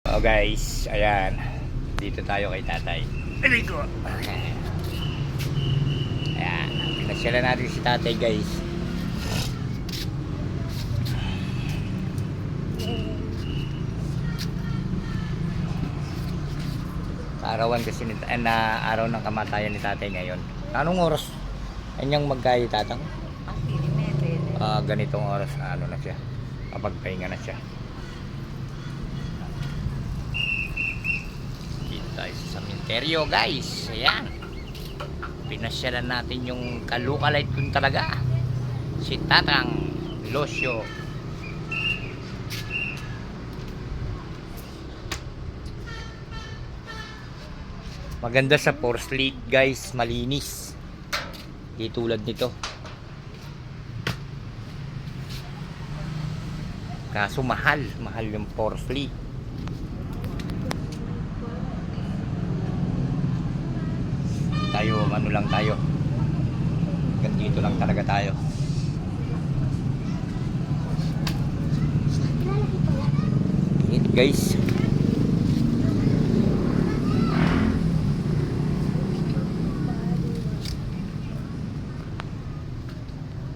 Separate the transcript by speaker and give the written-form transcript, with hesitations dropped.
Speaker 1: Oh guys, ayan. Dito tayo kay tatay. Aligo. Ayan. Pinasyala natin si tatay guys. Kaarawan kasi na araw ng kamatayan ni tatay ngayon. Anong oras? Anyang magkayo tatang? Ganitong oras na ano na siya. Kapagpahinga na siya. Dito tayo sa cemeteryo guys. Ayan. Pinasyalan natin yung kalukalite kun talaga. Si Tatang Losyo. Maganda sa porcelain guys, malinis. Di tulad nito. Kaso mahal yung porcelain. Tayo, ano lang tayo. Dito lang talaga tayo. Guys.